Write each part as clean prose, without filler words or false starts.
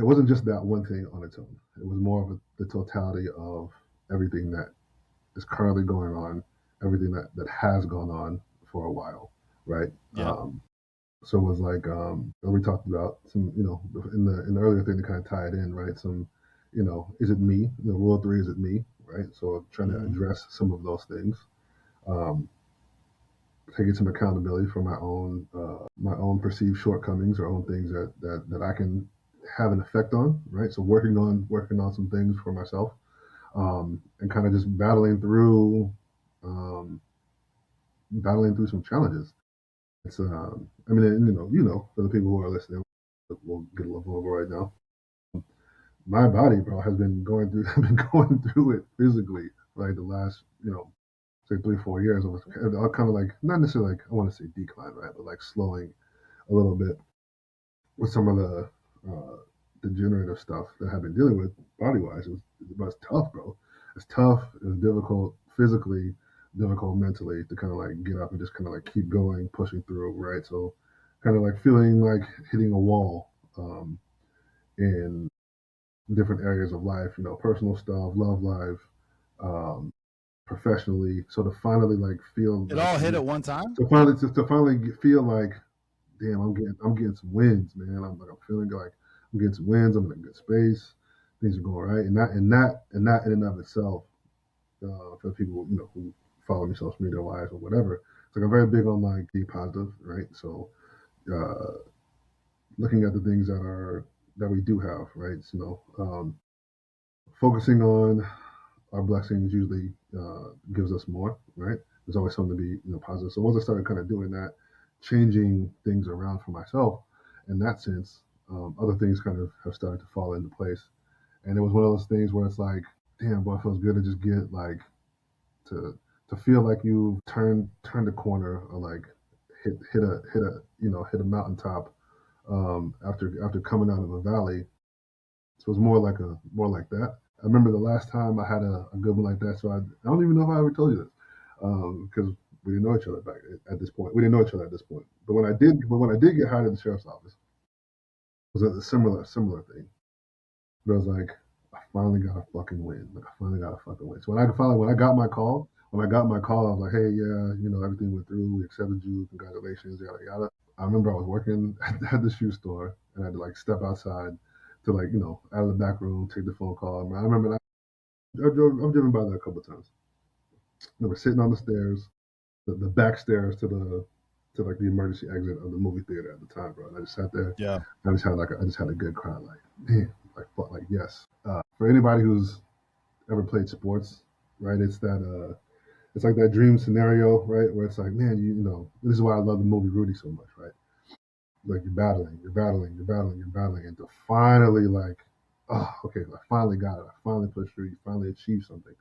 wasn't just that one thing on its own. It was more of the totality of everything that is currently going on, everything that has gone on for a while, right? Yeah. So it was like we talked about some, in the earlier thing to kind of tie it in, right? Some, is it me? Rule three, is it me? Right? So trying to Mm-hmm. address some of those things, taking some accountability for my own perceived shortcomings or own things that I can have an effect on, right? So working on some things for myself, and kind of just um, battling through some challenges. It's I mean, and, for the people who are listening, we'll get a little vulnerable right now. My body, bro, has been going through I've been going through it physically for like the last, say 3-4 years. I was kind of like, not necessarily like, I want to say decline, right, but like slowing a little bit with some of the degenerative stuff that I've been dealing with body wise. But it's tough, bro. It's tough. It's difficult physically, difficult mentally to kind of like get up and just kind of like keep going, pushing through, right? So kind of like feeling like hitting a wall, in different areas of life, personal stuff, love life, um, professionally. So to finally like feel It like, all hit at one time. to finally feel like, damn, I'm getting some wins, man. I'm feeling like I'm getting some wins. I'm in a good space. Things are going right, and that in and of itself, for the people who follow me social media wise or whatever, it's like I'm very big on like be positive, right? So uh, looking at the things that we do have, right? So, focusing on our blessings usually gives us more, right? There's always something to be positive. So once I started kind of doing that, changing things around for myself, in that sense, other things kind of have started to fall into place. And it was one of those things where it's like, damn, boy, it feels good to just get like to feel like you turned a corner or like hit a mountaintop, after coming out of a valley. So it was more like that. I remember the last time I had a good one like that. So I don't even know if I ever told you this, because we didn't know each other back at this point. We didn't know each other at this point. But when I did get hired at the sheriff's office, it was a similar thing. But I was like, I finally got a fucking win. Like I finally got a fucking win. So when I got my call, I was like, hey, yeah, everything went through. We accepted you. Congratulations, yada yada. I remember I was working at the shoe store, and I had to like step outside to like out of the back room, take the phone call. I remember that I've driven by there a couple of times. I remember sitting on the stairs, the back stairs to like the emergency exit of the movie theater at the time, bro. And I just sat there. Yeah. I just had a good cry, like man, like yes. For anybody who's ever played sports, right? It's like that dream scenario, right? Where it's like, man, this is why I love the movie Rudy so much, right? Like you're battling, and to finally like, oh, okay, I finally got it. I finally pushed through. You finally achieved something.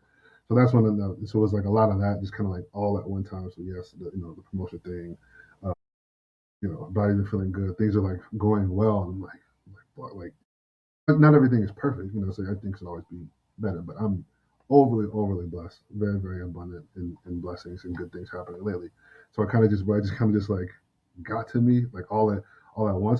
So that's when so it was like a lot of that, just kind of like all at one time. So yes, the promotion thing, uh, body been feeling good. Things are like going well. And I'm like not everything is perfect, so everything should always be better. But I'm overly blessed, very very abundant in blessings and good things happening lately. So I just kind of just like got to me like all at once.